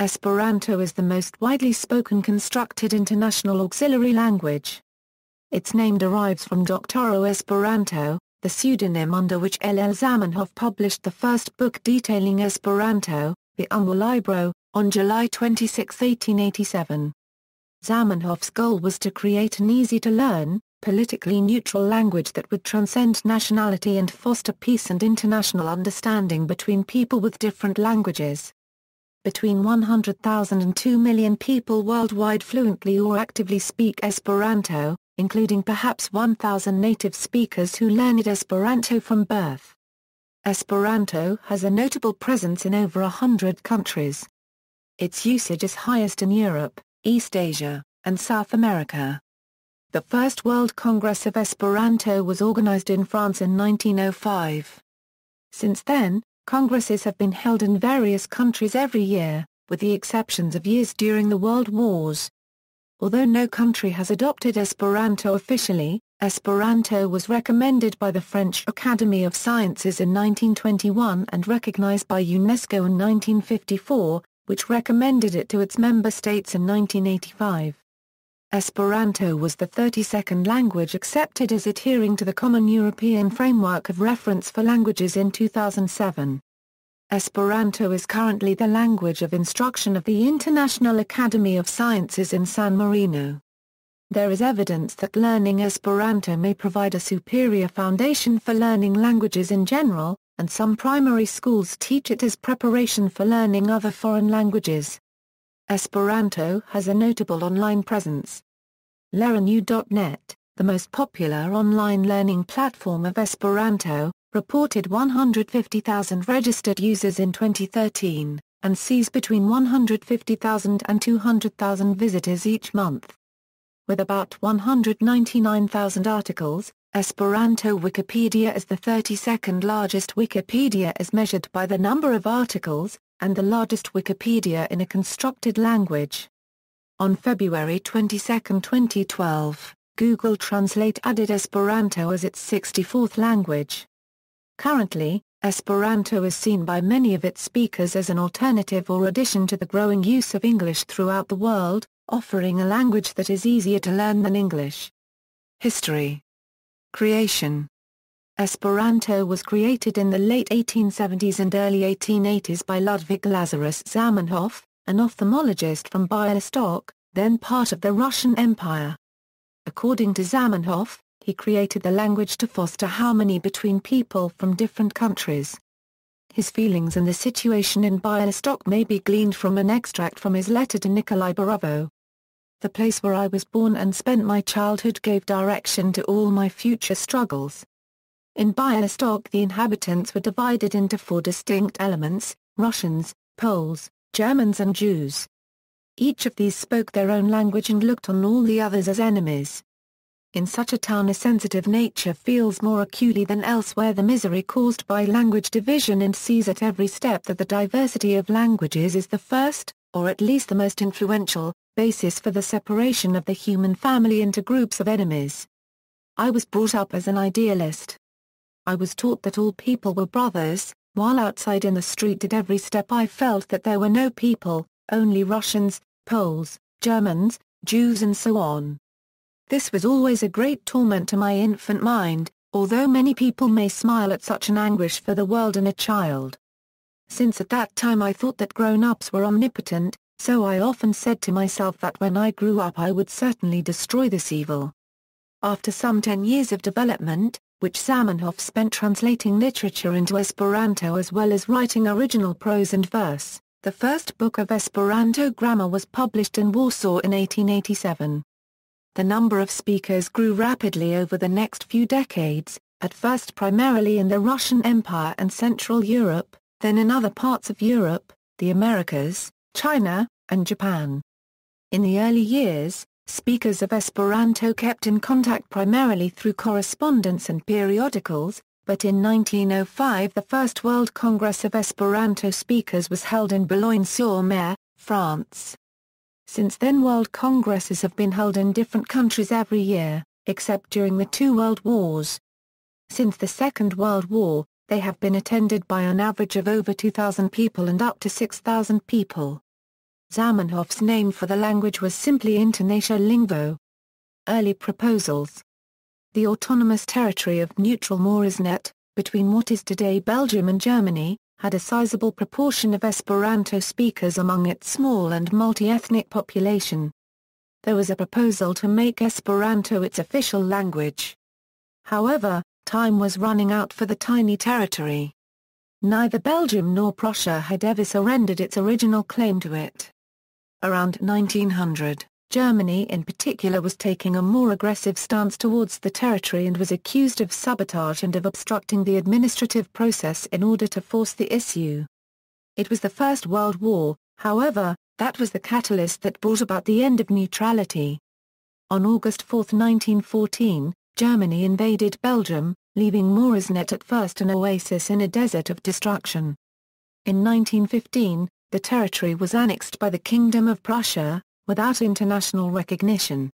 Esperanto is the most widely spoken constructed international auxiliary language. Its name derives from Doktoro Esperanto, the pseudonym under which Zamenhof published the first book detailing Esperanto, the Unua Libro, on July 26, 1887. Zamenhof's goal was to create an easy-to-learn, politically neutral language that would transcend nationality and foster peace and international understanding between people with different languages. Between 100,000 and 2 million people worldwide fluently or actively speak Esperanto, including perhaps 1,000 native speakers who learned Esperanto from birth. Esperanto has a notable presence in over 100 countries. Its usage is highest in Europe, East Asia, and South America. The First World Congress of Esperanto was organized in France in 1905. Since then, congresses have been held in various countries every year, with the exceptions of years during the World Wars. Although no country has adopted Esperanto officially, Esperanto was recommended by the French Academy of Sciences in 1921 and recognized by UNESCO in 1954, which recommended it to its member states in 1985. Esperanto was the 32nd language accepted as adhering to the Common European Framework of Reference for Languages in 2007. Esperanto is currently the language of instruction of the International Academy of Sciences in San Marino. There is evidence that learning Esperanto may provide a superior foundation for learning languages in general, and some primary schools teach it as preparation for learning other foreign languages. Esperanto has a notable online presence. Ræntoʊ.net, the most popular online learning platform of Esperanto, reported 150,000 registered users in 2013, and sees between 150,000 and 200,000 visitors each month. With about 199,000 articles, Esperanto Wikipedia is the 32nd largest Wikipedia as measured by the number of articles, and the largest Wikipedia in a constructed language. On February 22, 2012, Google Translate added Esperanto as its 64th language. Currently, Esperanto is seen by many of its speakers as an alternative or addition to the growing use of English throughout the world, offering a language that is easier to learn than English. History. Creation. Esperanto was created in the late 1870s and early 1880s by Ludwig Lazarus Zamenhof, an ophthalmologist from Bialystok, then part of the Russian Empire. According to Zamenhof, he created the language to foster harmony between people from different countries. His feelings and the situation in Bialystok may be gleaned from an extract from his letter to Nikolai Borovo. The place where I was born and spent my childhood gave direction to all my future struggles. In Bialystok the inhabitants were divided into 4 distinct elements: Russians, Poles, Germans and Jews. Each of these spoke their own language and looked on all the others as enemies. In such a town a sensitive nature feels more acutely than elsewhere the misery caused by language division and sees at every step that the diversity of languages is the first, or at least the most influential, basis for the separation of the human family into groups of enemies. I was brought up as an idealist. I was taught that all people were brothers, while outside in the street at every step I felt that there were no people, only Russians, Poles, Germans, Jews and so on. This was always a great torment to my infant mind, although many people may smile at such an anguish for the world and a child. Since at that time I thought that grown-ups were omnipotent, so I often said to myself that when I grew up I would certainly destroy this evil. After some 10 years of development, which Zamenhof spent translating literature into Esperanto as well as writing original prose and verse, the first book of Esperanto grammar was published in Warsaw in 1887. The number of speakers grew rapidly over the next few decades, at first primarily in the Russian Empire and Central Europe, then in other parts of Europe, the Americas, China, and Japan. In the early years, speakers of Esperanto kept in contact primarily through correspondence and periodicals, but in 1905 the First World Congress of Esperanto Speakers was held in Boulogne-sur-Mer, France. Since then world congresses have been held in different countries every year, except during the 2 world wars. Since the Second World War, they have been attended by an average of over 2,000 people and up to 6,000 people. Zamenhof's name for the language was simply International Lingvo. Early proposals. The autonomous territory of neutral Moresnet, between what is today Belgium and Germany, had a sizable proportion of Esperanto speakers among its small and multi-ethnic population. There was a proposal to make Esperanto its official language. However, time was running out for the tiny territory. Neither Belgium nor Prussia had ever surrendered its original claim to it. Around 1900, Germany in particular was taking a more aggressive stance towards the territory and was accused of sabotage and of obstructing the administrative process in order to force the issue. It was the First World War, however, that was the catalyst that brought about the end of neutrality. On August 4, 1914, Germany invaded Belgium, leaving Moresnet at first an oasis in a desert of destruction. In 1915, the territory was annexed by the Kingdom of Prussia, without international recognition.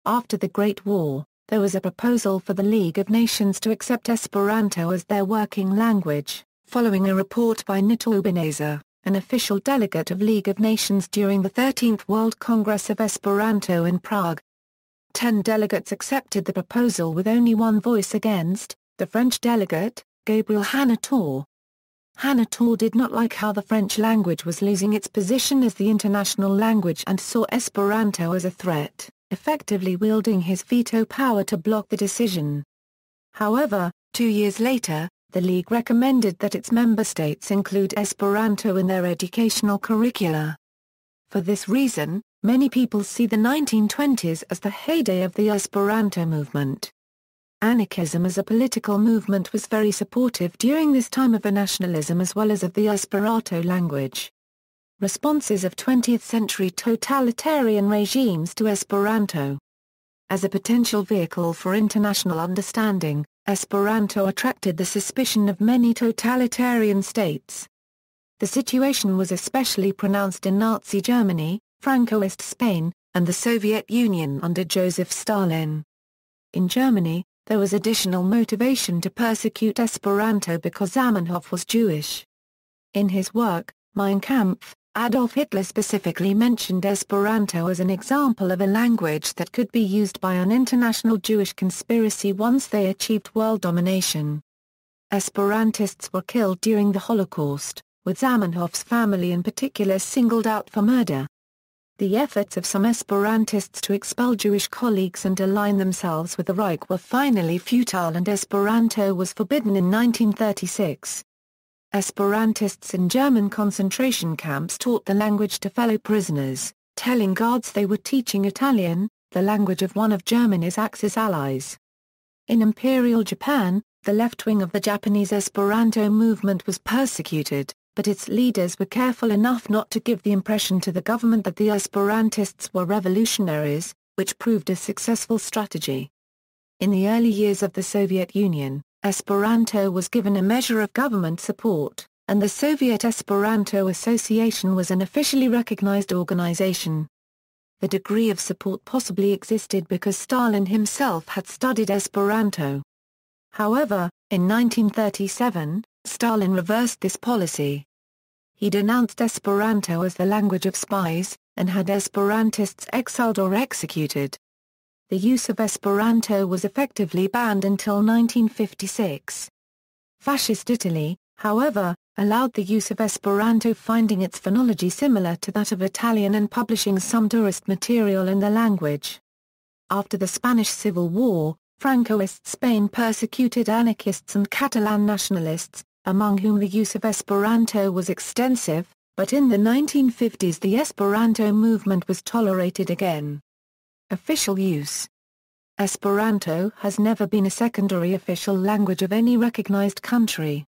After the Great War, there was a proposal for the League of Nations to accept Esperanto as their working language, following a report by Nito Urbaniza, an official delegate of League of Nations during the 13th World Congress of Esperanto in Prague. 10 delegates accepted the proposal with only one voice against, the French delegate, Gabriel Ræntoʊ. Ræntoʊ did not like how the French language was losing its position as the international language and saw Esperanto as a threat, effectively wielding his veto power to block the decision. However, 2 years later, the League recommended that its member states include Esperanto in their educational curricula. For this reason, many people see the 1920s as the heyday of the Esperanto movement. Anarchism as a political movement was very supportive during this time of nationalism as well as of the Esperanto language. Responses of 20th-century totalitarian regimes to Esperanto. As a potential vehicle for international understanding, Esperanto attracted the suspicion of many totalitarian states. The situation was especially pronounced in Nazi Germany, Francoist Spain, and the Soviet Union under Joseph Stalin. In Germany, there was additional motivation to persecute Esperanto because Zamenhof was Jewish. In his work, Mein Kampf, Adolf Hitler specifically mentioned Esperanto as an example of a language that could be used by an international Jewish conspiracy once they achieved world domination. Esperantists were killed during the Holocaust, with Zamenhof's family in particular singled out for murder. The efforts of some Esperantists to expel Jewish colleagues and align themselves with the Reich were finally futile and Esperanto was forbidden in 1936. Esperantists in German concentration camps taught the language to fellow prisoners, telling guards they were teaching Italian, the language of one of Germany's Axis allies. In Imperial Japan, the left wing of the Japanese Esperanto movement was persecuted, but its leaders were careful enough not to give the impression to the government that the Esperantists were revolutionaries, which proved a successful strategy. In the early years of the Soviet Union, Esperanto was given a measure of government support, and the Soviet Esperanto Association was an officially recognized organization. The degree of support possibly existed because Stalin himself had studied Esperanto. However, in 1937, Stalin reversed this policy. He denounced Esperanto as the language of spies, and had Esperantists exiled or executed. The use of Esperanto was effectively banned until 1956. Fascist Italy, however, allowed the use of Esperanto, finding its phonology similar to that of Italian and publishing some tourist material in the language. After the Spanish Civil War, Francoist Spain persecuted anarchists and Catalan nationalists, among whom the use of Esperanto was extensive, but in the 1950s the Esperanto movement was tolerated again. Official use. Esperanto has never been a secondary official language of any recognized country.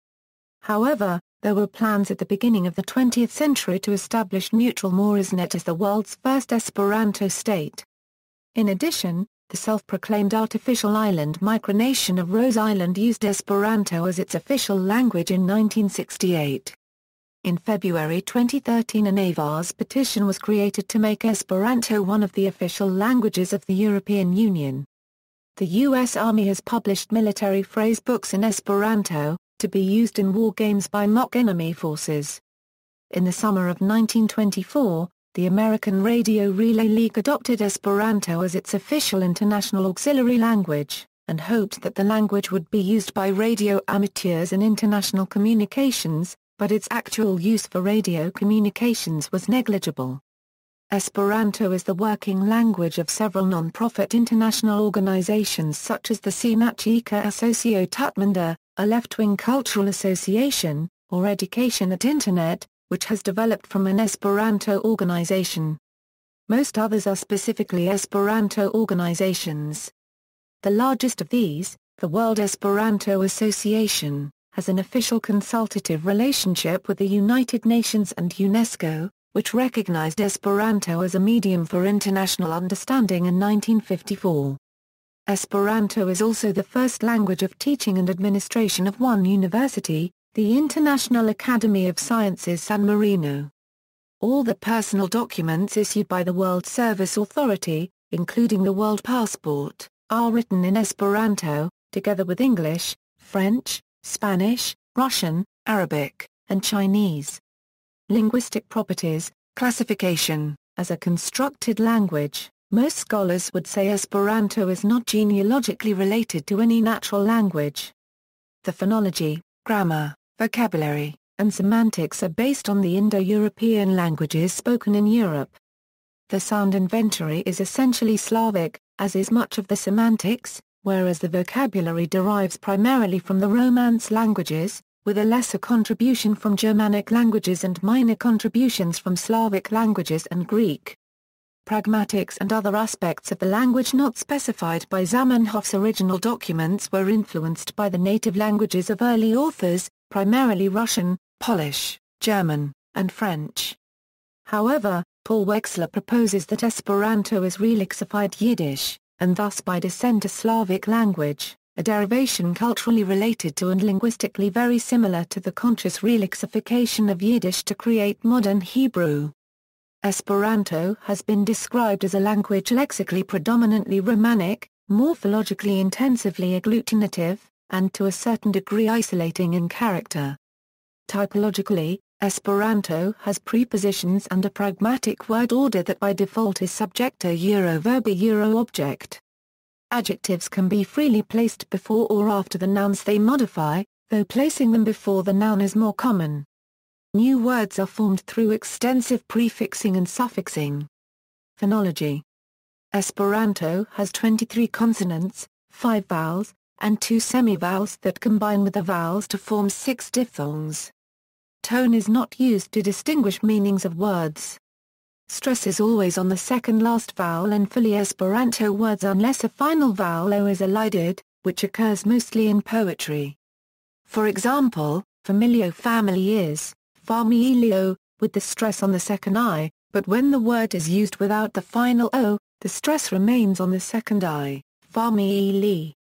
However, there were plans at the beginning of the 20th century to establish neutral Moresnet as the world's first Esperanto state. In addition, the self-proclaimed artificial island micronation of Rose Island used Esperanto as its official language in 1968. In February 2013 an Avars petition was created to make Esperanto one of the official languages of the European Union. The U.S. Army has published military phrase books in Esperanto, to be used in war games by mock enemy forces. In the summer of 1924, The American Radio Relay League adopted Esperanto as its official international auxiliary language, and hoped that the language would be used by radio amateurs in international communications, but its actual use for radio communications was negligible. Esperanto is the working language of several non-profit international organizations such as the Sinachika Asocio Tutmunda, a left-wing cultural association, or Education at Internet, which has developed from an Esperanto organization. Most others are specifically Esperanto organizations. The largest of these, the World Esperanto Association, has an official consultative relationship with the United Nations and UNESCO, which recognized Esperanto as a medium for international understanding in 1954. Esperanto is also the first language of teaching and administration of one university, the International Academy of Sciences San Marino. All the personal documents issued by the World Service Authority, including the World Passport, are written in Esperanto, together with English, French, Spanish, Russian, Arabic, and Chinese. Linguistic properties, classification. As a constructed language, most scholars would say Esperanto is not genealogically related to any natural language. The phonology, grammar, vocabulary, and semantics are based on the Indo-European languages spoken in Europe. The sound inventory is essentially Slavic, as is much of the semantics, whereas the vocabulary derives primarily from the Romance languages, with a lesser contribution from Germanic languages and minor contributions from Slavic languages and Greek. Pragmatics and other aspects of the language not specified by Zamenhof's original documents were influenced by the native languages of early authors, primarily Russian, Polish, German, and French. However, Paul Wechsler proposes that Esperanto is relixified Yiddish, and thus by descent a Slavic language, a derivation culturally related to and linguistically very similar to the conscious relixification of Yiddish to create modern Hebrew. Esperanto has been described as a language lexically predominantly Romanic, morphologically intensively agglutinative, and to a certain degree isolating in character. Typologically, Esperanto has prepositions and a pragmatic word order that by default is subjector-verb-object. Adjectives can be freely placed before or after the nouns they modify, though placing them before the noun is more common. New words are formed through extensive prefixing and suffixing. Phonology. Esperanto has 23 consonants, 5 vowels, and 2 semivowels that combine with the vowels to form 6 diphthongs. Tone is not used to distinguish meanings of words. Stress is always on the second last vowel in fully Esperanto words unless a final vowel O is elided, which occurs mostly in poetry. For example, familio family is, familio, with the stress on the second I, but when the word is used without the final O, the stress remains on the second I, famili.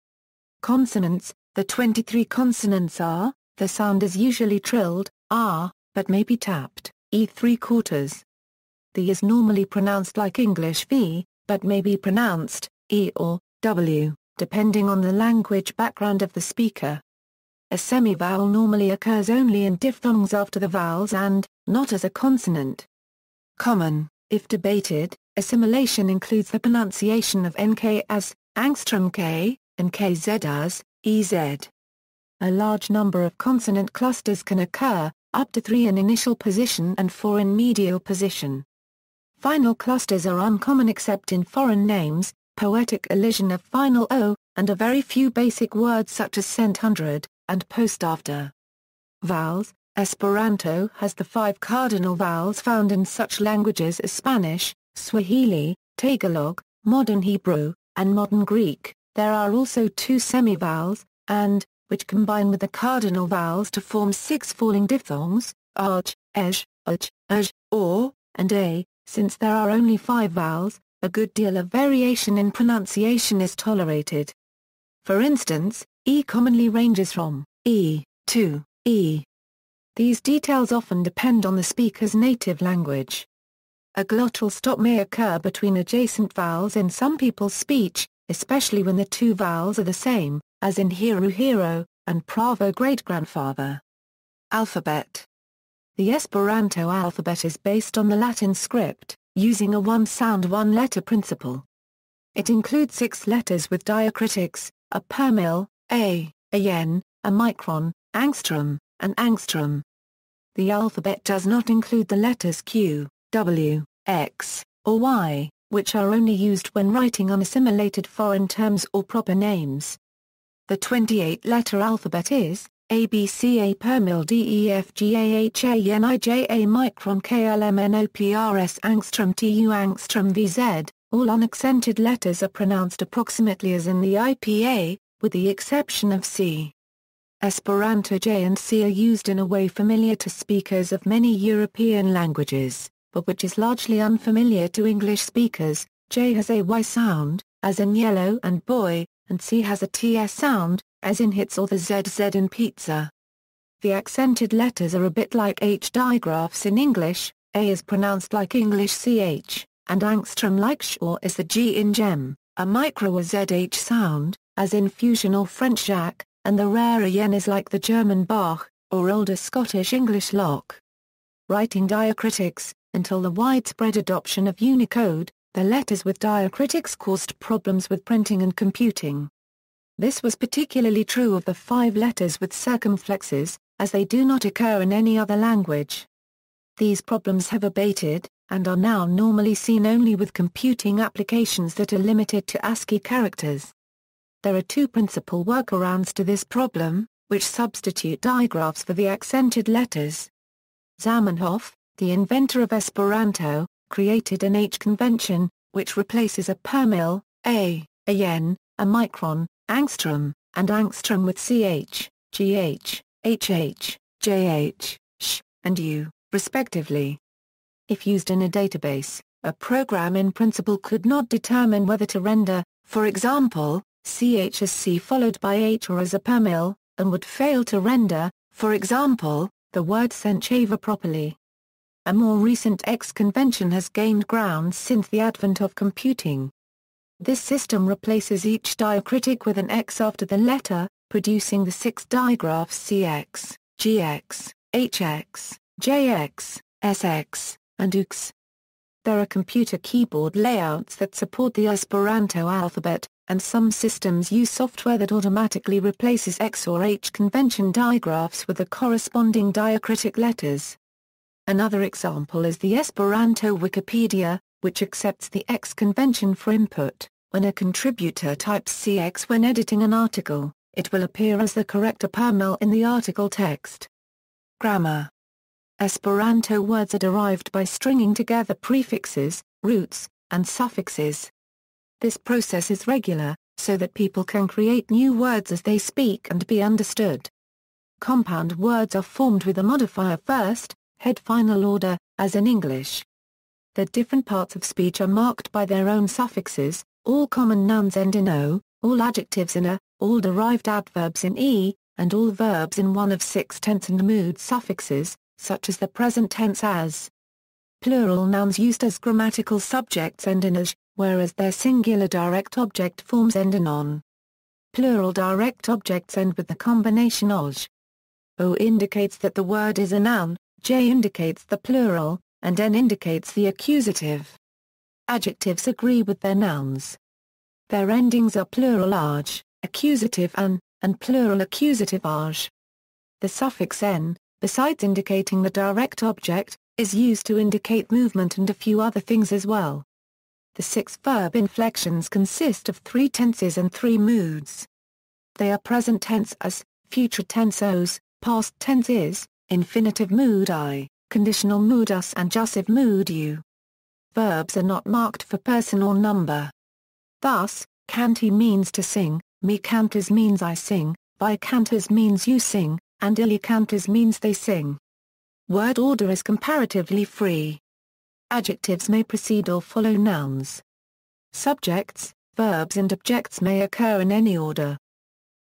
Consonants. The 23 consonants are, the sound is usually trilled, R, but may be tapped, E3/4. The is normally pronounced like English V, but may be pronounced, E or, W, depending on the language background of the speaker. A semivowel normally occurs only in diphthongs after the vowels and, not as a consonant. Common, if debated, assimilation includes the pronunciation of NK as, angstrom K, and KZ as, EZ. A large number of consonant clusters can occur, up to 3 in initial position and 4 in medial position. Final clusters are uncommon except in foreign names, poetic elision of final O, and a very few basic words such as cent hundred, and post after. Vowels. Esperanto has the 5 cardinal vowels found in such languages as Spanish, Swahili, Tagalog, Modern Hebrew, and Modern Greek. There are also 2 semivowels, and, which combine with the cardinal vowels to form 6 falling diphthongs, arj, uj, or, and a. Since there are only 5 vowels, a good deal of variation in pronunciation is tolerated. For instance, E commonly ranges from E to E. These details often depend on the speaker's native language. A glottal stop may occur between adjacent vowels in some people's speech, especially when the 2 vowels are the same, as in hero hero, and pravo great-grandfather. Alphabet. The Esperanto alphabet is based on the Latin script, using a one-sound one-letter principle. It includes 6 letters with diacritics, a per mil, a yen, a micron, angstrom, and angstrom. The alphabet does not include the letters Q, W, X, or Y, which are only used when writing unassimilated foreign terms or proper names. The 28-letter alphabet is A B C A per mil D E F G A H A N I J A micron K L M N O P R S angstrom T U angstrom V Z. All unaccented letters are pronounced approximately as in the IPA, with the exception of C. Esperanto J and C are used in a way familiar to speakers of many European languages, but which is largely unfamiliar to English speakers. J has a Y sound, as in yellow and boy, and C has a TS sound, as in hits or the ZZ in pizza. The accented letters are a bit like H digraphs in English. A is pronounced like English CH, and angstrom like sh or is the G in gem, a micro or ZH sound, as in fusion or French Jacques, and the rarer yen is like the German Bach, or older Scottish English lock. Writing diacritics. Until the widespread adoption of Unicode, the letters with diacritics caused problems with printing and computing. This was particularly true of the 5 letters with circumflexes, as they do not occur in any other language. These problems have abated, and are now normally seen only with computing applications that are limited to ASCII characters. There are 2 principal workarounds to this problem, which substitute digraphs for the accented letters. Zamenhof, the inventor of Esperanto, created an H convention, which replaces a per mil, a yen, a micron, angstrom, and angstrom with ch, gh, hh, jh, sh, and u, respectively. If used in a database, a program in principle could not determine whether to render, for example, ch as c followed by h or as a per mil, and would fail to render, for example, the word senchava properly. A more recent X convention has gained ground since the advent of computing. This system replaces each diacritic with an X after the letter, producing the 6 digraphs CX, GX, HX, JX, SX, and UX. There are computer keyboard layouts that support the Esperanto alphabet, and some systems use software that automatically replaces X or H convention digraphs with the corresponding diacritic letters. Another example is the Esperanto Wikipedia, which accepts the X convention for input. When a contributor types CX when editing an article, it will appear as the correct per mil in the article text. Grammar. Esperanto words are derived by stringing together prefixes, roots, and suffixes. This process is regular, so that people can create new words as they speak and be understood. Compound words are formed with a modifier first, head final order, as in English. The different parts of speech are marked by their own suffixes. All common nouns end in o, all adjectives in a, all derived adverbs in e, and all verbs in one of 6 tense and mood suffixes, such as the present tense as. Plural nouns used as grammatical subjects end in age, whereas their singular direct object forms end in on. Plural direct objects end with the combination oj. O indicates that the word is a noun, j indicates the plural, and n indicates the accusative. Adjectives agree with their nouns. Their endings are plural aj, accusative an, and plural accusative aj. The suffix n, besides indicating the direct object, is used to indicate movement and a few other things as well. The 6 verb inflections consist of 3 tenses and 3 moods. They are present tense as, future tense os, past tense is, infinitive mood I, conditional mood us and jussive mood you. Verbs are not marked for person or number. Thus, canti means to sing, me cantas means I sing, by cantas means you sing, and illy cantas means they sing. Word order is comparatively free. Adjectives may precede or follow nouns. Subjects, verbs and objects may occur in any order.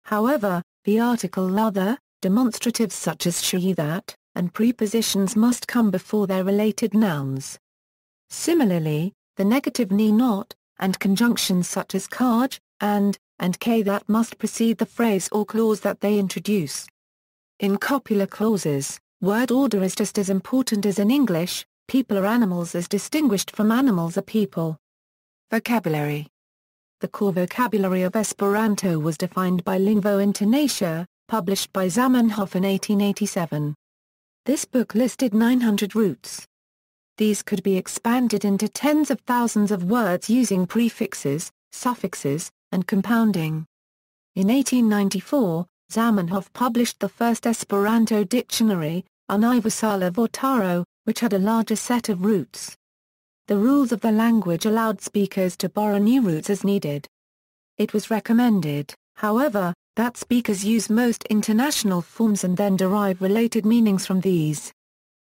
However, the article other, demonstratives such as she that, and prepositions must come before their related nouns. Similarly, the negative ni not, and conjunctions such as kaj, and k that must precede the phrase or clause that they introduce. In copular clauses, word order is just as important as in English, people are animals as distinguished from animals are people. Vocabulary. The core vocabulary of Esperanto was defined by Lingvo Internacia, published by Zamenhof in 1887. This book listed 900 roots. These could be expanded into tens of thousands of words using prefixes, suffixes, and compounding. In 1894, Zamenhof published the first Esperanto dictionary, Universala Vortaro, which had a larger set of roots. The rules of the language allowed speakers to borrow new roots as needed. It was recommended, however, that speakers use most international forms and then derive related meanings from these.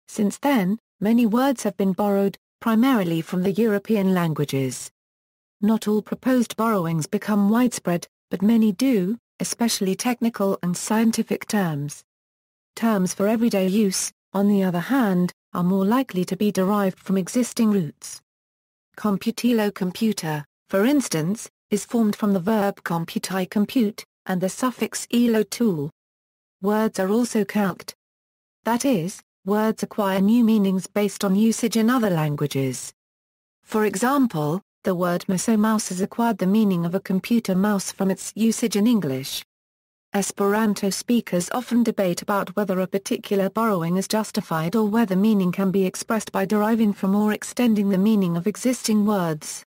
Since then, many words have been borrowed, primarily from the European languages. Not all proposed borrowings become widespread, but many do, especially technical and scientific terms. Terms for everyday use, on the other hand, are more likely to be derived from existing roots. Computilo computer, for instance, is formed from the verb computi compute, and the suffix ilo tool. Words are also calqued. That is, words acquire new meanings based on usage in other languages. For example, the word mouse has acquired the meaning of a computer mouse from its usage in English. Esperanto speakers often debate about whether a particular borrowing is justified or whether meaning can be expressed by deriving from or extending the meaning of existing words.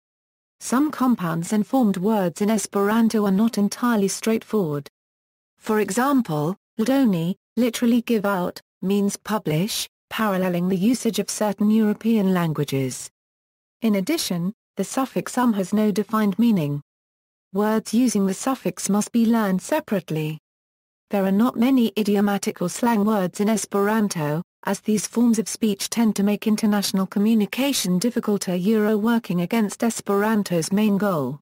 Some compounds and formed words in Esperanto are not entirely straightforward. For example, ldoni, literally give out, means publish, paralleling the usage of certain European languages. In addition, the suffix has no defined meaning. Words using the suffix must be learned separately. There are not many idiomatic or slang words in Esperanto, as these forms of speech tend to make international communication difficult. Working against Esperanto's main goal.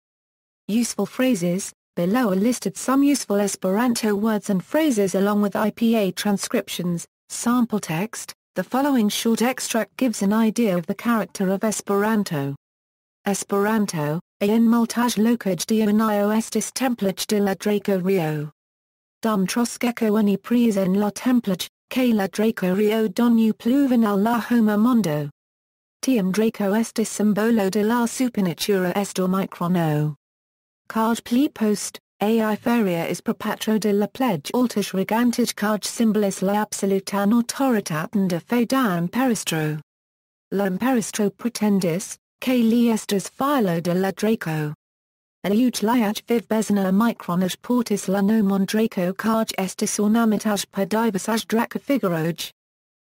Useful phrases. Below are listed some useful Esperanto words and phrases along with IPA transcriptions, sample text. The following short extract gives an idea of the character of Esperanto. Esperanto, en multaj lokaj dionio estis templach de la Draco Rio. Dum troskeko oni pries en la templach, que la Draco Rio donu pluven al la homa mondo. Tiam Draco estis simbolo de la supernatura est omicrono. Card pli post, ai feria is propatro de la pledge altaj regantaj card symbolis la absolutan autoritaten de fe da imperistro. La imperistro pretendis, que li estes filo de la Draco. Aliuj liaj viv besna micronaj portis la nomon Draco carj estis ornamitaj per diversaj Draco figuroj.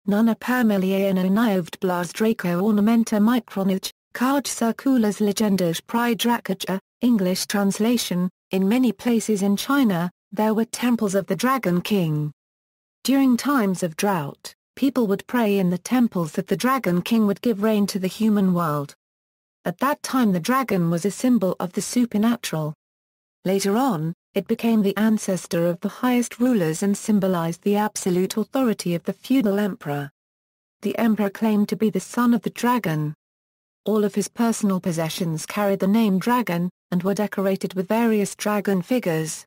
Nuna permeliano niovd blas Draco ornamenta micronaj, carj circulas legendaj pri Dracoja. English translation. In many places in China, there were temples of the Dragon King. During times of drought, people would pray in the temples that the Dragon King would give rain to the human world. At that time the dragon was a symbol of the supernatural. Later on, it became the ancestor of the highest rulers and symbolized the absolute authority of the feudal emperor. The emperor claimed to be the son of the dragon. All of his personal possessions carried the name dragon, and were decorated with various dragon figures.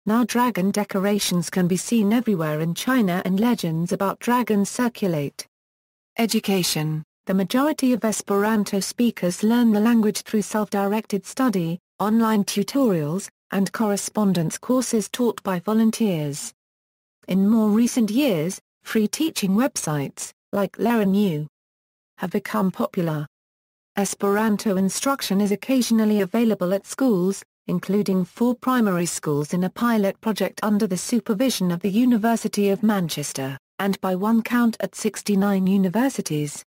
Now dragon decorations can be seen everywhere in China and legends about dragons circulate. Education. The majority of Esperanto speakers learn the language through self-directed study, online tutorials, and correspondence courses taught by volunteers. In more recent years, free teaching websites, like LearnU, have become popular. Esperanto instruction is occasionally available at schools, including 4 primary schools in a pilot project under the supervision of the University of Manchester, and by one count at 69 universities.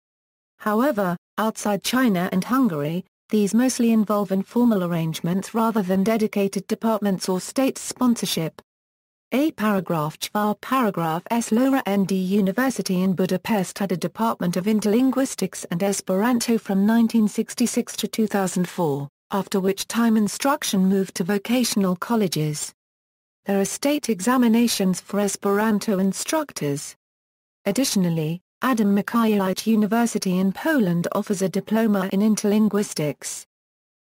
However, outside China and Hungary, these mostly involve informal arrangements rather than dedicated departments or state sponsorship. A paragraph S. Laura ND University in Budapest had a Department of Interlinguistics and Esperanto from 1966 to 2004, after which time instruction moved to vocational colleges. There are state examinations for Esperanto instructors. Additionally, Adam Mickiewicz University in Poland offers a diploma in interlinguistics.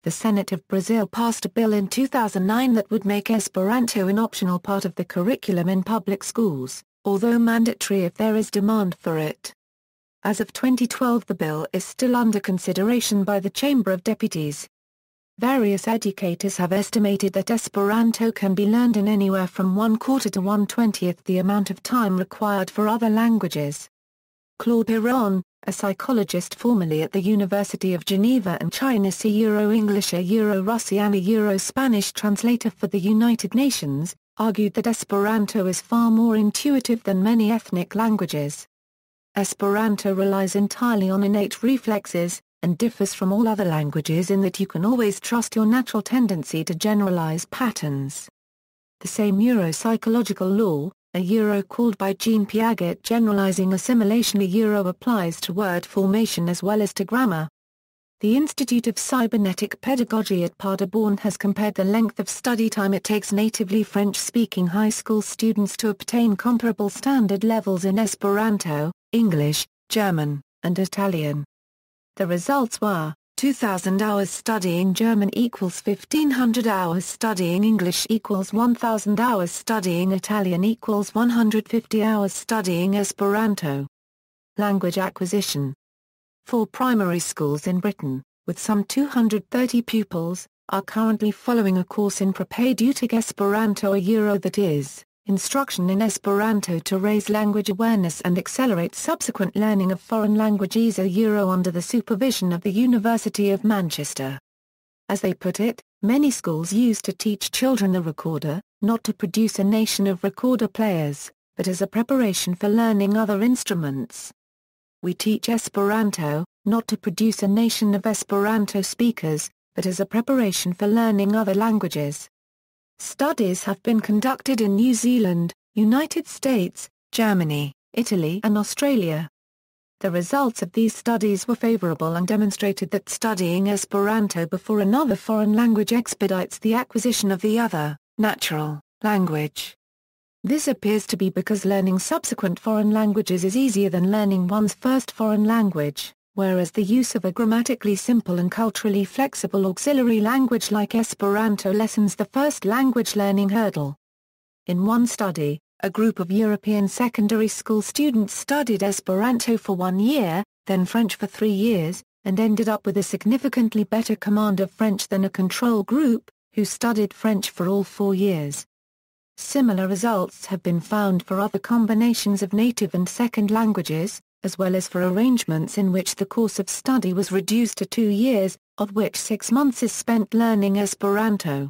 The Senate of Brazil passed a bill in 2009 that would make Esperanto an optional part of the curriculum in public schools, although mandatory if there is demand for it. As of 2012, the bill is still under consideration by the Chamber of Deputies. Various educators have estimated that Esperanto can be learned in anywhere from 1/4 to 1/20 the amount of time required for other languages. Claude Piron, a psychologist formerly at the University of Geneva and China, Euro-English, Euro-Russi and Euro-Spanish translator for the United Nations, argued that Esperanto is far more intuitive than many ethnic languages. Esperanto relies entirely on innate reflexes, and differs from all other languages in that you can always trust your natural tendency to generalize patterns. The same neuropsychological law, a euro called by Jean Piaget generalizing assimilation, a euro applies to word formation as well as to grammar. The Institute of Cybernetic Pedagogy at Paderborn has compared the length of study time it takes natively French-speaking high school students to obtain comparable standard levels in Esperanto, English, German, and Italian. The results were: 2,000 hours studying German equals 1,500 hours studying English equals 1,000 hours studying Italian equals 150 hours studying Esperanto. Language acquisition. 4 primary schools in Britain, with some 230 pupils, are currently following a course in Propaedeutic Esperanto, a euro that is, instruction in Esperanto to raise language awareness and accelerate subsequent learning of foreign languages, a euro under the supervision of the University of Manchester. As they put it, many schools used to teach children the recorder, not to produce a nation of recorder players, but as a preparation for learning other instruments. We teach Esperanto, not to produce a nation of Esperanto speakers, but as a preparation for learning other languages. Studies have been conducted in New Zealand, United States, Germany, Italy and Australia. The results of these studies were favorable and demonstrated that studying Esperanto before another foreign language expedites the acquisition of the other, natural, language. This appears to be because learning subsequent foreign languages is easier than learning one's first foreign language, whereas the use of a grammatically simple and culturally flexible auxiliary language like Esperanto lessens the first language learning hurdle. In one study, a group of European secondary school students studied Esperanto for 1 year, then French for 3 years, and ended up with a significantly better command of French than a control group, who studied French for all 4 years. Similar results have been found for other combinations of native and second languages, as well as for arrangements in which the course of study was reduced to 2 years, of which 6 months is spent learning Esperanto.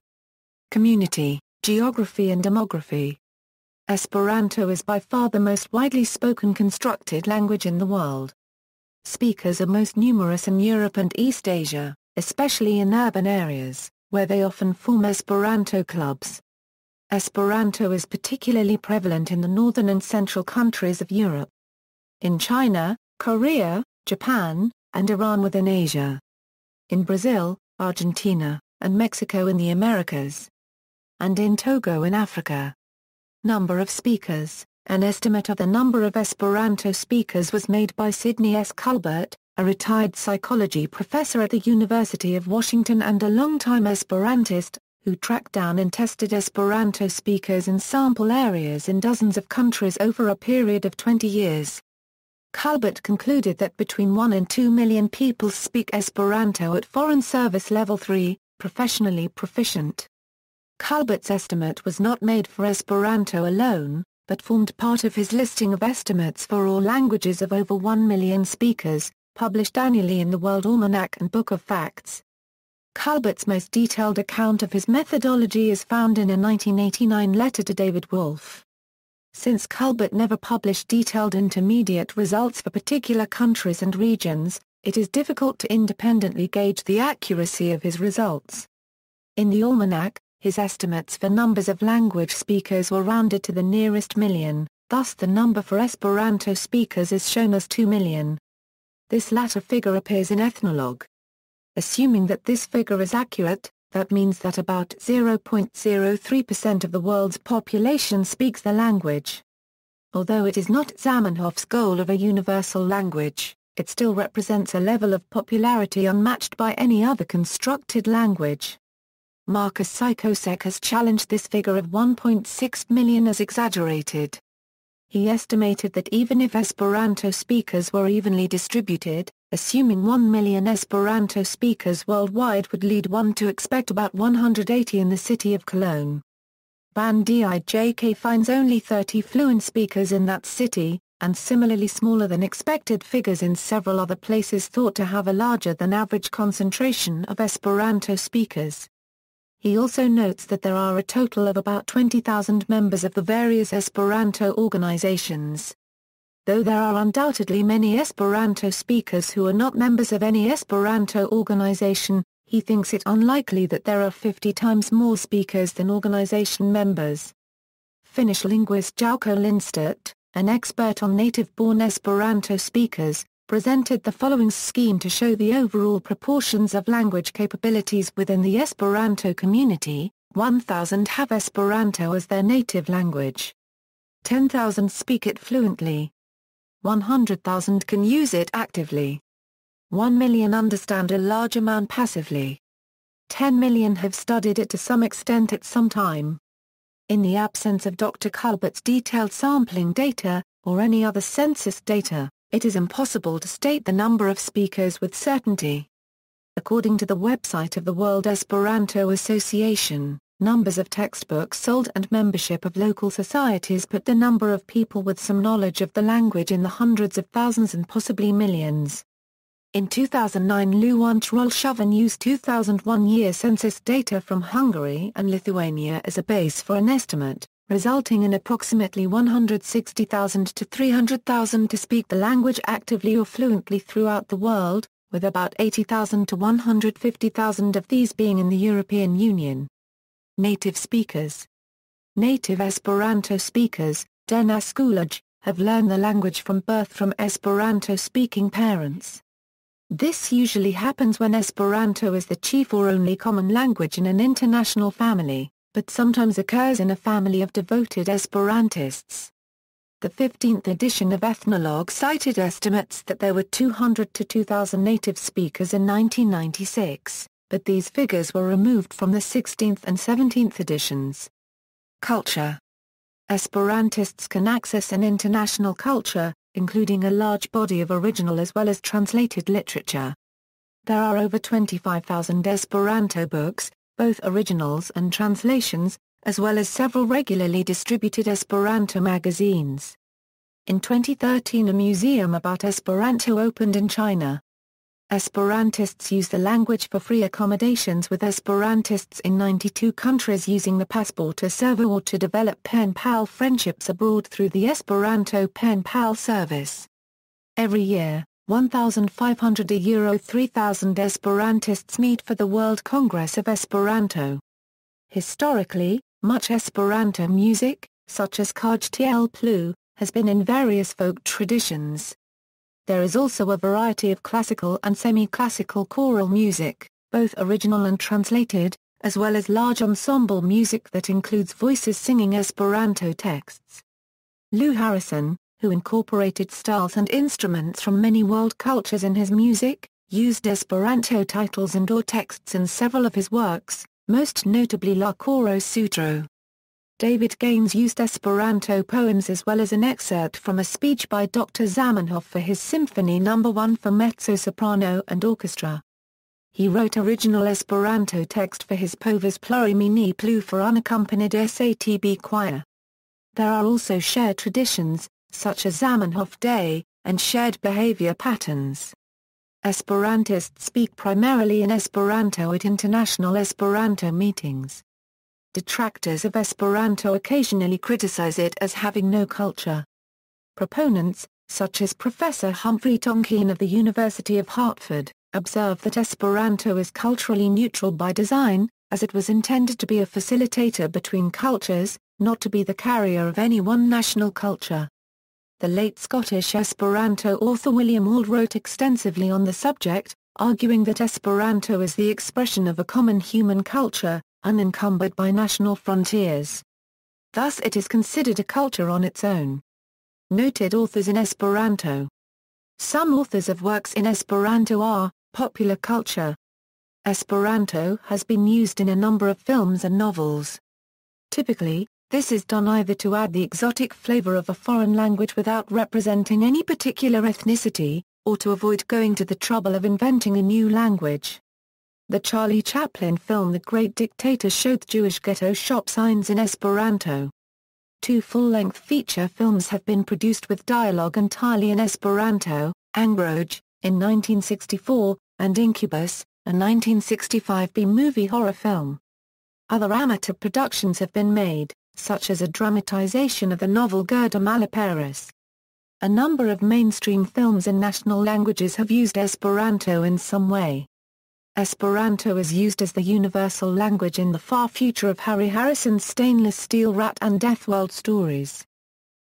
Community, geography and demography. Esperanto is by far the most widely spoken constructed language in the world. Speakers are most numerous in Europe and East Asia, especially in urban areas, where they often form Esperanto clubs. Esperanto is particularly prevalent in the northern and central countries of Europe. In China, Korea, Japan, and Iran within Asia. In Brazil, Argentina, and Mexico in the Americas. And in Togo in Africa. Number of speakers. An estimate of the number of Esperanto speakers was made by Sidney S. Culbert, a retired psychology professor at the University of Washington and a longtime Esperantist, who tracked down and tested Esperanto speakers in sample areas in dozens of countries over a period of 20 years. Culbert concluded that between 1 and 2 million people speak Esperanto at Foreign Service Level 3, professionally proficient. Culbert's estimate was not made for Esperanto alone, but formed part of his listing of estimates for all languages of over 1 million speakers, published annually in the World Almanac and Book of Facts. Culbert's most detailed account of his methodology is found in a 1989 letter to David Wolfe. Since Culbert never published detailed intermediate results for particular countries and regions, it is difficult to independently gauge the accuracy of his results. In the Almanac, his estimates for numbers of language speakers were rounded to the nearest million, thus the number for Esperanto speakers is shown as 2 million. This latter figure appears in Ethnologue. Assuming that this figure is accurate, that means that about 0.03% of the world's population speaks the language. Although it is not Zamenhof's goal of a universal language, it still represents a level of popularity unmatched by any other constructed language. Markus Psychosek has challenged this figure of 1.6 million as exaggerated. He estimated that even if Esperanto speakers were evenly distributed, assuming 1 million Esperanto speakers worldwide would lead one to expect about 180 in the city of Cologne. BANDIJK finds only 30 fluent speakers in that city, and similarly smaller than expected figures in several other places thought to have a larger than average concentration of Esperanto speakers. He also notes that there are a total of about 20,000 members of the various Esperanto organizations. Though there are undoubtedly many Esperanto speakers who are not members of any Esperanto organization, he thinks it unlikely that there are 50 times more speakers than organization members. Finnish linguist Jouko Lindstedt, an expert on native-born Esperanto speakers, presented the following scheme to show the overall proportions of language capabilities within the Esperanto community. 1,000 have Esperanto as their native language. 10,000 speak it fluently. 100,000 can use it actively. 1 million understand a large amount passively. 10 million have studied it to some extent at some time. In the absence of Dr. Culbert's detailed sampling data, or any other census data, it is impossible to state the number of speakers with certainty. According to the website of the World Esperanto Association, numbers of textbooks sold and membership of local societies put the number of people with some knowledge of the language in the hundreds of thousands and possibly millions. In 2009, Luan Trolshoven used 2001 year census data from Hungary and Lithuania as a base for an estimate, resulting in approximately 160,000 to 300,000 to speak the language actively or fluently throughout the world, with about 80,000 to 150,000 of these being in the European Union. Native speakers. Native Esperanto speakers, denaskulaj, have learned the language from birth from Esperanto-speaking parents. This usually happens when Esperanto is the chief or only common language in an international family, but sometimes occurs in a family of devoted Esperantists. The 15th edition of Ethnologue cited estimates that there were 200 to 2,000 native speakers in 1996, but these figures were removed from the 16th and 17th editions. Culture. Esperantists can access an international culture, including a large body of original as well as translated literature. There are over 25,000 Esperanto books, both originals and translations, as well as several regularly distributed Esperanto magazines. In 2013, a museum about Esperanto opened in China. Esperantists use the language for free accommodations with Esperantists in 92 countries using the passport server or to develop pen pal friendships abroad through the Esperanto pen pal service. Every year, 1,500 € 3,000 Esperantists meet for the World Congress of Esperanto. Historically, much Esperanto music, such as Kajtiel Plu, has been in various folk traditions. There is also a variety of classical and semi-classical choral music, both original and translated, as well as large ensemble music that includes voices singing Esperanto texts. Lou Harrison, who incorporated styles and instruments from many world cultures in his music, used Esperanto titles and/or texts in several of his works, most notably La Coro Sutro. David Gaines used Esperanto poems as well as an excerpt from a speech by Dr. Zamenhof for his Symphony No. 1 for mezzo-soprano and orchestra. He wrote original Esperanto text for his Povas Plurimi ni Plu for unaccompanied SATB choir. There are also shared traditions, such as Zamenhof Day, and shared behavior patterns. Esperantists speak primarily in Esperanto at international Esperanto meetings. Detractors of Esperanto occasionally criticize it as having no culture. Proponents, such as Professor Humphrey Tonkin of the University of Hartford, observe that Esperanto is culturally neutral by design, as it was intended to be a facilitator between cultures, not to be the carrier of any one national culture. The late Scottish Esperanto author William Auld wrote extensively on the subject, arguing that Esperanto is the expression of a common human culture, unencumbered by national frontiers. Thus it is considered a culture on its own. Noted authors in Esperanto. Some authors of works in Esperanto are popular culture. Esperanto has been used in a number of films and novels. Typically, This is done either to add the exotic flavor of a foreign language without representing any particular ethnicity, or to avoid going to the trouble of inventing a new language. The Charlie Chaplin film The Great Dictator showed Jewish ghetto shop signs in Esperanto. 2 full-length feature films have been produced with dialogue entirely in Esperanto, Angroj, in 1964, and Incubus, a 1965 B-movie horror film. Other amateur productions have been made, such as a dramatization of the novel Gerda Malaperis. A number of mainstream films in national languages have used Esperanto in some way. Esperanto is used as the universal language in the far future of Harry Harrison's Stainless Steel Rat and Death World stories.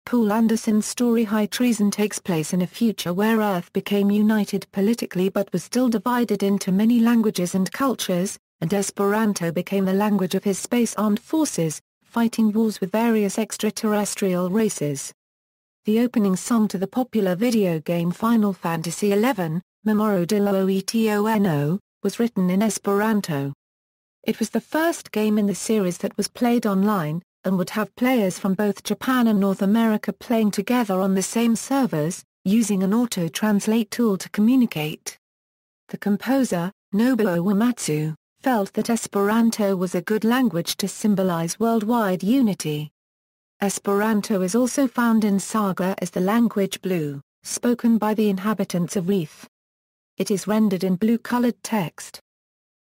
Poul Anderson's story High Treason takes place in a future where Earth became united politically but was still divided into many languages and cultures, and Esperanto became the language of his space armed forces, fighting wars with various extraterrestrial races. The opening song to the popular video game Final Fantasy XI, Memoro de l'Oetono, was written in Esperanto. It was the first game in the series that was played online, and would have players from both Japan and North America playing together on the same servers, using an auto-translate tool to communicate. The composer, Nobuo Uematsu, felt that Esperanto was a good language to symbolize worldwide unity. Esperanto is also found in Saga as the language Blue, spoken by the inhabitants of Reef. It is rendered in blue-colored text.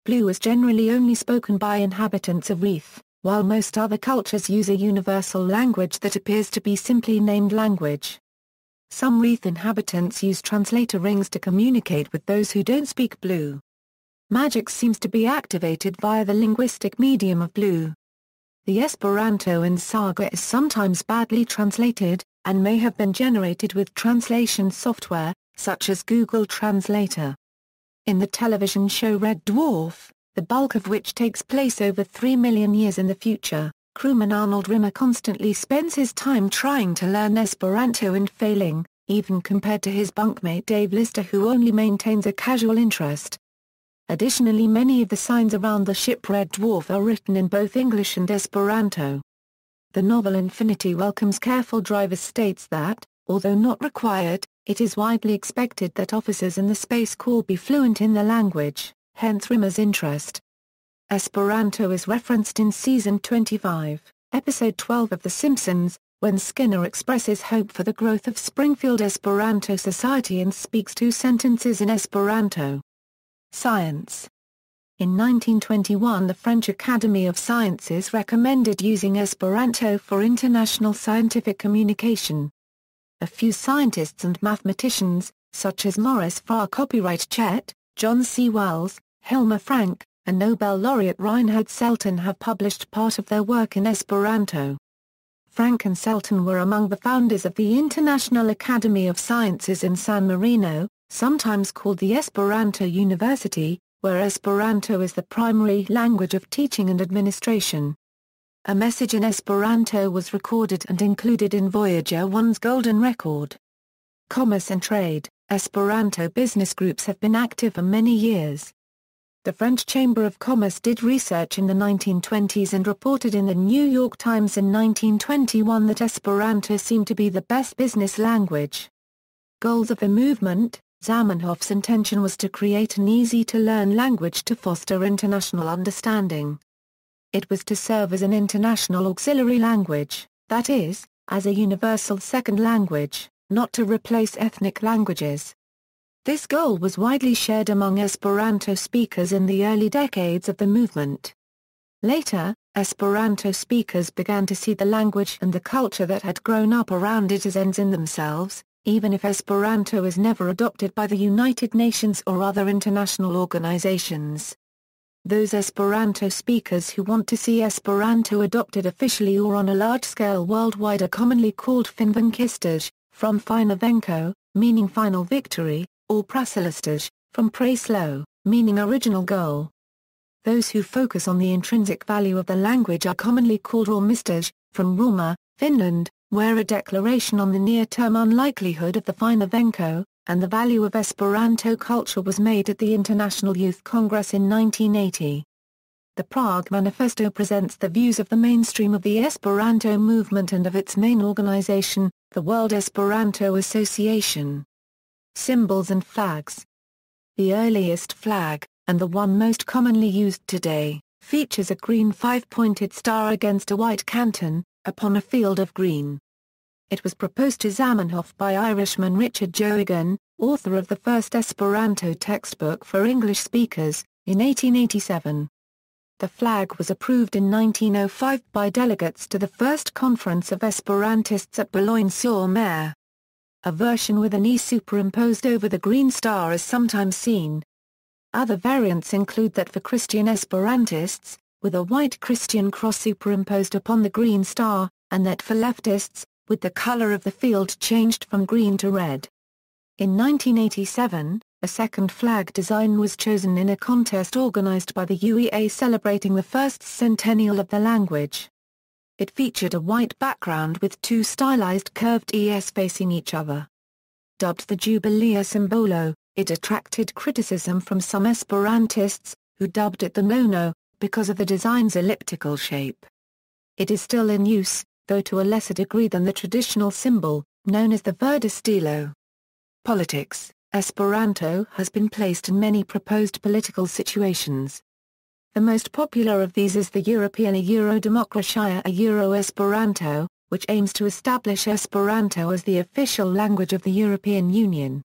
Blue is generally only spoken by inhabitants of Reef, while most other cultures use a universal language that appears to be simply named language. Some Reef inhabitants use translator rings to communicate with those who don't speak Blue. Magic seems to be activated via the linguistic medium of Blue. The Esperanto in Saga is sometimes badly translated, and may have been generated with translation software, such as Google Translator. In the television show Red Dwarf, the bulk of which takes place over 3 million years in the future, crewman Arnold Rimmer constantly spends his time trying to learn Esperanto and failing, even compared to his bunkmate Dave Lister, who only maintains a casual interest. Additionally, many of the signs around the ship Red Dwarf are written in both English and Esperanto. The novel Infinity Welcomes Careful Drivers states that, although not required, it is widely expected that officers in the Space Corps be fluent in the language, hence Rimmer's interest. Esperanto is referenced in Season 25, Episode 12 of The Simpsons, when Skinner expresses hope for the growth of Springfield Esperanto Society and speaks 2 sentences in Esperanto. Science. In 1921, the French Academy of Sciences recommended using Esperanto for international scientific communication. A few scientists and mathematicians, such as Maurice Farr copyright Chet, John C. Wells, Hilma Frank, and Nobel laureate Reinhard Selten have published part of their work in Esperanto. Frank and Selten were among the founders of the International Academy of Sciences in San Marino, sometimes called the Esperanto University, where Esperanto is the primary language of teaching and administration. A message in Esperanto was recorded and included in Voyager 1's Golden Record. Commerce and trade. Esperanto business groups have been active for many years. The French Chamber of Commerce did research in the 1920s and reported in the New York Times in 1921 that Esperanto seemed to be the best business language. Goals of the movement. Zamenhof's intention was to create an easy-to-learn language to foster international understanding. It was to serve as an international auxiliary language, that is, as a universal second language, not to replace ethnic languages. This goal was widely shared among Esperanto speakers in the early decades of the movement. Later, Esperanto speakers began to see the language and the culture that had grown up around it as ends in themselves, even if Esperanto is never adopted by the United Nations or other international organizations. Those Esperanto speakers who want to see Esperanto adopted officially or on a large scale worldwide are commonly called finvenkistoj, from fina venko, meaning final victory, or prasilistoj, from preslo, meaning original goal. Those who focus on the intrinsic value of the language are commonly called raumistoj, from Rauma, Finland, where a declaration on the near-term unlikelihood of the fina venko, and the value of Esperanto culture was made at the International Youth Congress in 1980. The Prague Manifesto presents the views of the mainstream of the Esperanto movement and of its main organization, the World Esperanto Association. Symbols and flags. The earliest flag, and the one most commonly used today, features a green five-pointed star against a white canton, upon a field of green. It was proposed to Zamenhof by Irishman Richard Johagan, author of the first Esperanto textbook for English speakers, in 1887. The flag was approved in 1905 by delegates to the First Conference of Esperantists at Boulogne-sur-Mer. A version with an E superimposed over the green star is sometimes seen. Other variants include that for Christian Esperantists, with a white Christian cross superimposed upon the green star, and that for leftists, with the color of the field changed from green to red. In 1987, a second flag design was chosen in a contest organized by the UEA celebrating the first centennial of the language. It featured a white background with two stylized curved ES facing each other. Dubbed the Jubilee Simbolo, it attracted criticism from some Esperantists, who dubbed it the no-no, because of the design's elliptical shape. It is still in use, though to a lesser degree than the traditional symbol, known as the verde stilo. Politics. Esperanto has been placed in many proposed political situations. The most popular of these is the European Eurodemokratia Euro-Esperanto, which aims to establish Esperanto as the official language of the European Union.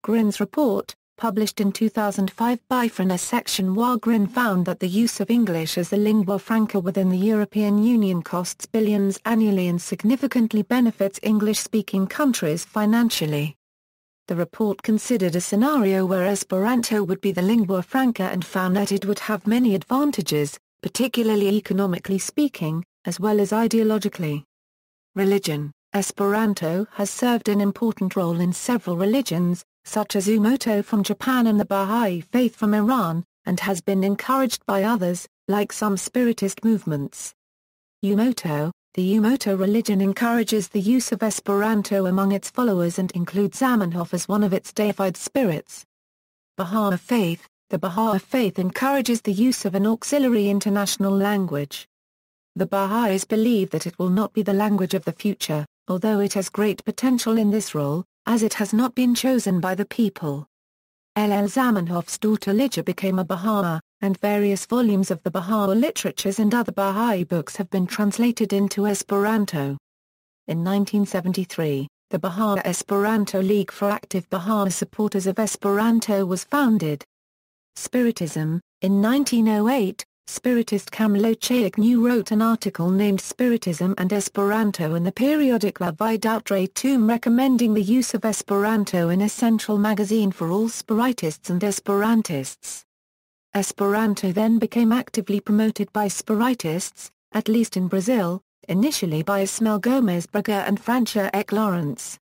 Grin's report, published in 2005 by Frana section while Grin found that the use of English as the lingua franca within the European Union costs billions annually and significantly benefits English-speaking countries financially. The report considered a scenario where Esperanto would be the lingua franca and found that it would have many advantages, particularly economically speaking, as well as ideologically. Religion. Esperanto has served an important role in several religions, such as Umoto from Japan and the Bahá'í Faith from Iran, and has been encouraged by others, like some Spiritist movements. Umoto. The Umoto religion encourages the use of Esperanto among its followers and includes Zamenhof as one of its deified spirits. Bahá'í Faith. The Bahá'í Faith encourages the use of an auxiliary international language. The Baha'is believe that it will not be the language of the future, although it has great potential in this role, as it has not been chosen by the people. Zamenhof's daughter Lijah became a Bahá'í, and various volumes of the Bahá'í literatures and other Bahá'í books have been translated into Esperanto. In 1973, the Bahá'í Esperanto League for Active Bahá'í Supporters of Esperanto was founded. Spiritism. In 1908, Spiritist Kamilo Chaiknew wrote an article named Spiritism and Esperanto in the periodic La Vie d'Outre-tombe recommending the use of Esperanto in a central magazine for all Spiritists and Esperantists. Esperanto then became actively promoted by Spiritists, at least in Brazil, initially by Ismael Gomes Braga and Francia Ek Lawrence.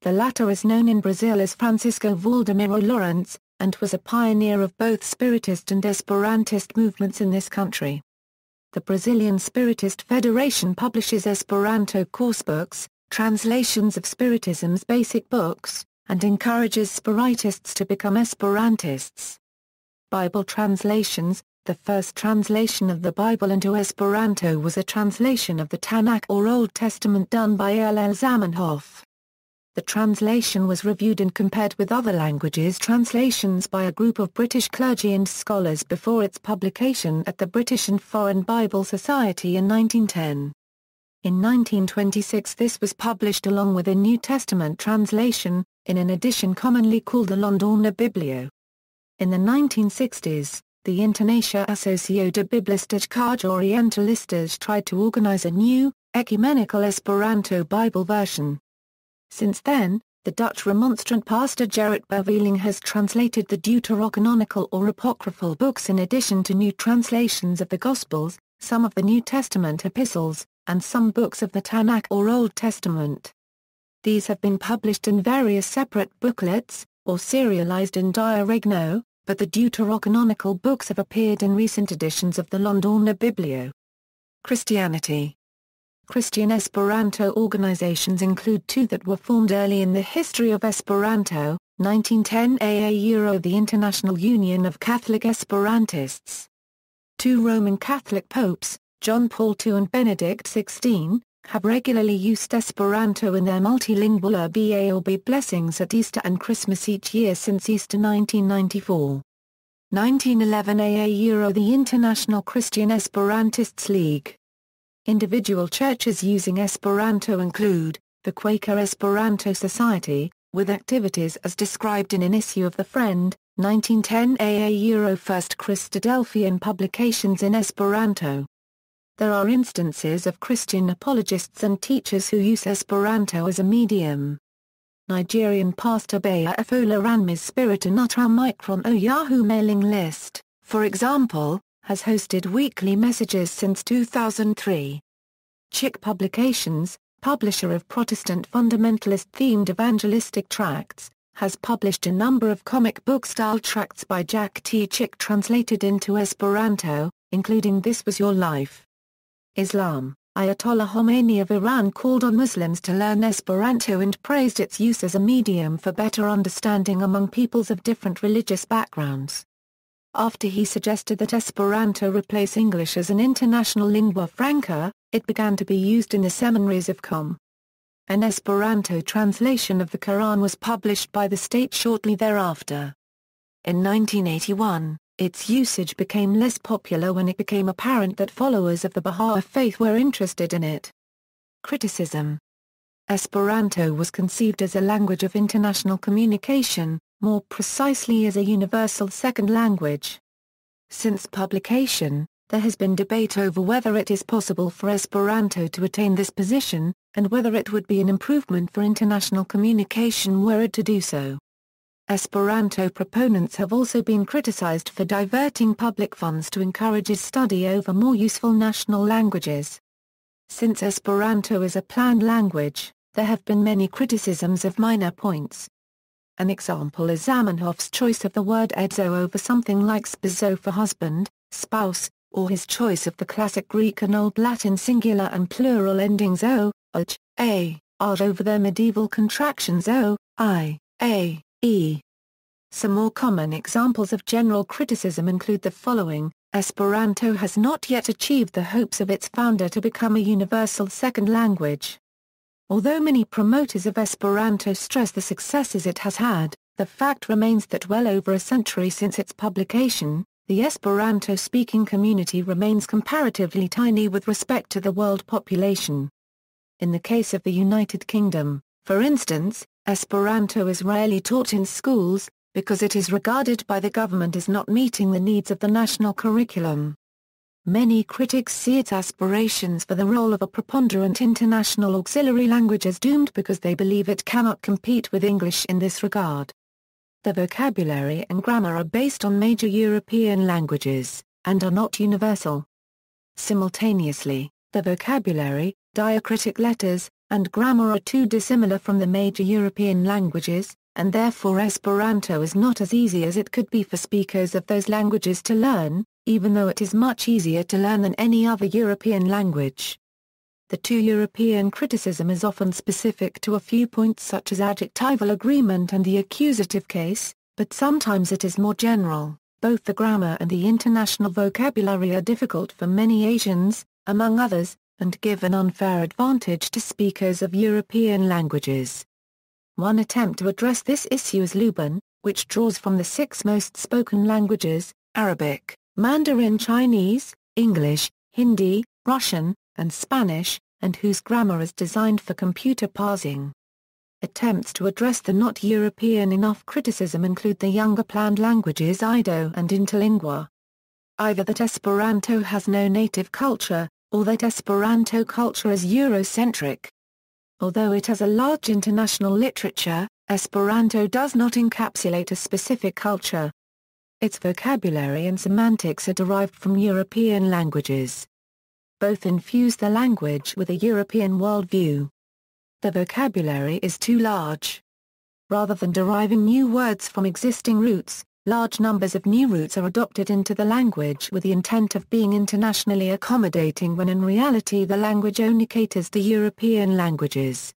The latter is known in Brazil as Francisco Valdemiro Lawrence, and was a pioneer of both Spiritist and Esperantist movements in this country. The Brazilian Spiritist Federation publishes Esperanto coursebooks, translations of Spiritism's basic books, and encourages Spiritists to become Esperantists. Bible translations. The first translation of the Bible into Esperanto was a translation of the Tanakh or Old Testament done by Zamenhof. The translation was reviewed and compared with other languages' translations by a group of British clergy and scholars before its publication at the British and Foreign Bible Society in 1910. In 1926 this was published along with a New Testament translation, in an edition commonly called the Londona Biblio. In the 1960s, the International Asocio de Biblistas Orientalistas tried to organize a new, ecumenical Esperanto Bible version. Since then, the Dutch Remonstrant pastor Gerrit Beveling has translated the deuterocanonical or apocryphal books in addition to new translations of the Gospels, some of the New Testament epistles, and some books of the Tanakh or Old Testament. These have been published in various separate booklets, or serialized in diaregno, but the deuterocanonical books have appeared in recent editions of the Londona Biblio. Christianity. Christian Esperanto organizations include two that were formed early in the history of Esperanto, 1910 AA Euro the International Union of Catholic Esperantists. Two Roman Catholic popes, John Paul II and Benedict XVI, have regularly used Esperanto in their multilingual Urbi Orbi blessings at Easter and Christmas each year since Easter 1994. 1911 AA the International Christian Esperantists League. Individual churches using Esperanto include, the Quaker Esperanto Society, with activities as described in an issue of The Friend, 1910 AA First Christadelphian publications in Esperanto. There are instances of Christian apologists and teachers who use Esperanto as a medium. Nigerian pastor Baya Efola Ranmis Spiritu Nutra Micron O Yahoo mailing list, for example, has hosted weekly messages since 2003. Chick Publications, publisher of Protestant fundamentalist-themed evangelistic tracts, has published a number of comic book-style tracts by Jack T. Chick translated into Esperanto, including This Was Your Life. Islam. Ayatollah Khomeini of Iran called on Muslims to learn Esperanto and praised its use as a medium for better understanding among peoples of different religious backgrounds. After he suggested that Esperanto replace English as an international lingua franca, it began to be used in the seminaries of Com. An Esperanto translation of the Quran was published by the state shortly thereafter. In 1981, its usage became less popular when it became apparent that followers of the Bahá'í faith were interested in it. Criticism. Esperanto was conceived as a language of international communication, more precisely as a universal second language. Since publication, there has been debate over whether it is possible for Esperanto to attain this position, and whether it would be an improvement for international communication were it to do so. Esperanto proponents have also been criticized for diverting public funds to encourage its study over more useful national languages. Since Esperanto is a planned language, there have been many criticisms of minor points. An example is Zamenhof's choice of the word edzo over something like spazo for husband, spouse, or his choice of the classic Greek and Old Latin singular and plural endings o, oj, a, ard over their medieval contractions o, I, a, e. Some more common examples of general criticism include the following: Esperanto has not yet achieved the hopes of its founder to become a universal second language. Although many promoters of Esperanto stress the successes it has had, the fact remains that well over a century since its publication, the Esperanto-speaking community remains comparatively tiny with respect to the world population. In the case of the United Kingdom, for instance, Esperanto is rarely taught in schools, because it is regarded by the government as not meeting the needs of the national curriculum. Many critics see its aspirations for the role of a preponderant international auxiliary language as doomed because they believe it cannot compete with English in this regard. The vocabulary and grammar are based on major European languages, and are not universal. Simultaneously, the vocabulary, diacritic letters, and grammar are too dissimilar from the major European languages, and therefore Esperanto is not as easy as it could be for speakers of those languages to learn, even though it is much easier to learn than any other European language. The two European criticism is often specific to a few points such as adjectival agreement and the accusative case, but sometimes it is more general. Both the grammar and the international vocabulary are difficult for many Asians, among others, and give an unfair advantage to speakers of European languages. One attempt to address this issue is Luban, which draws from the 6 most spoken languages, Arabic, Mandarin Chinese, English, Hindi, Russian, and Spanish, and whose grammar is designed for computer parsing. Attempts to address the not European enough criticism include the younger planned languages Ido and Interlingua. Either that Esperanto has no native culture, or that Esperanto culture is Eurocentric. Although it has a large international literature, Esperanto does not encapsulate a specific culture. Its vocabulary and semantics are derived from European languages. Both infuse the language with a European worldview. The vocabulary is too large. Rather than deriving new words from existing roots, large numbers of new roots are adopted into the language with the intent of being internationally accommodating when in reality the language only caters to European languages.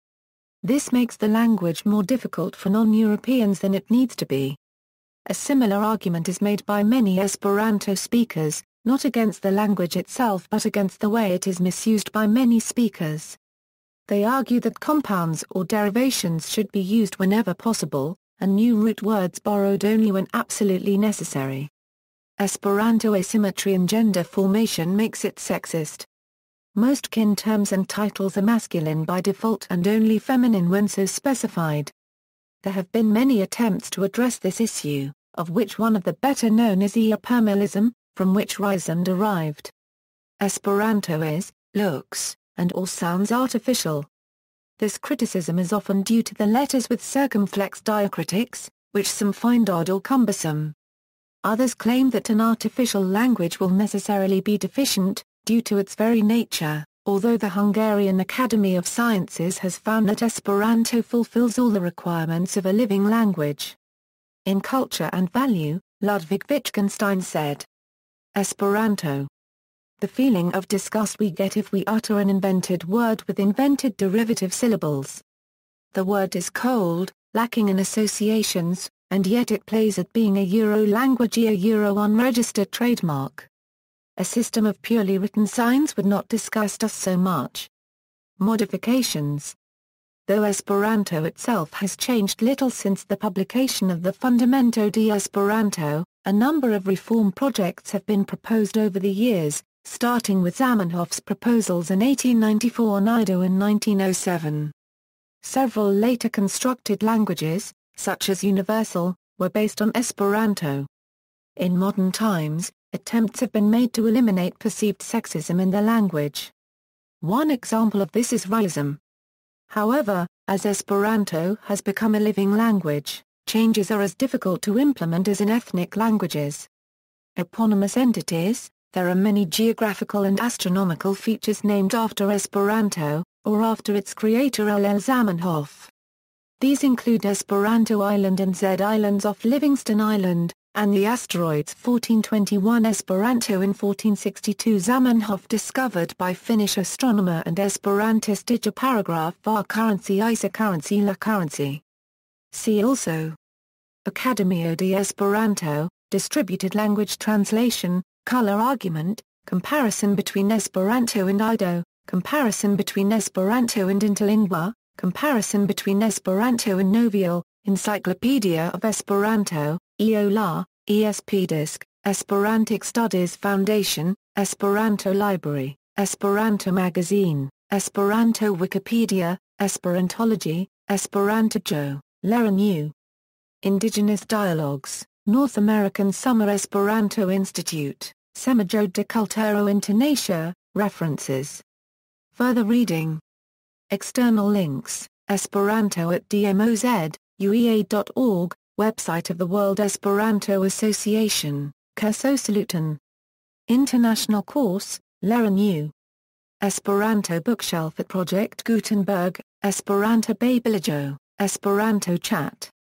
This makes the language more difficult for non-Europeans than it needs to be. A similar argument is made by many Esperanto speakers, not against the language itself but against the way it is misused by many speakers. They argue that compounds or derivations should be used whenever possible, and new root words borrowed only when absolutely necessary. Esperanto asymmetry in gender formation makes it sexist. Most kin terms and titles are masculine by default and only feminine when so specified. There have been many attempts to address this issue, of which one of the better known is euphemism, from which rhizome derived. Esperanto is, looks, and or sounds artificial. This criticism is often due to the letters with circumflex diacritics, which some find odd or cumbersome. Others claim that an artificial language will necessarily be deficient, due to its very nature, although the Hungarian Academy of Sciences has found that Esperanto fulfills all the requirements of a living language. In Culture and Value, Ludwig Wittgenstein said, Esperanto. The feeling of disgust we get if we utter an invented word with invented derivative syllables. The word is cold, lacking in associations, and yet it plays at being a Euro language, a Euro unregistered trademark. A system of purely written signs would not disgust us so much. Modifications. Though Esperanto itself has changed little since the publication of the Fundamento de Esperanto, a number of reform projects have been proposed over the years, starting with Zamenhof's proposals in 1894 and Ido in 1907. Several later constructed languages, such as Universal, were based on Esperanto. In modern times, attempts have been made to eliminate perceived sexism in the language. One example of this is rhizome. However, as Esperanto has become a living language, changes are as difficult to implement as in ethnic languages. Eponymous entities. There are many geographical and astronomical features named after Esperanto, or after its creator Zamenhof. These include Esperanto Island and Z Islands off Livingston Island, and the asteroids 1421 Esperanto in 1462 Zamenhof discovered by Finnish astronomer and Esperantist digiparagraph var currency isocurrency la currency. See also Academia de Esperanto, distributed language translation, color argument, comparison between Esperanto and Ido, comparison between Esperanto and Interlingua, comparison between Esperanto and Novial, Encyclopedia of Esperanto, EOLA, ESPDisc, Esperantic Studies Foundation, Esperanto Library, Esperanto Magazine, Esperanto Wikipedia, Esperantology, Esperanto ræntoʊ. Indigenous Dialogues, North American Summer Esperanto Institute, Semajode de Culturo Internacia, references. Further reading. External links, Esperanto at dmoz.uea.org, website of the World Esperanto Association, Kursosaluton. International course, ræntoʊ. Esperanto bookshelf at Project Gutenberg, Esperanto Babylogo, Esperanto chat.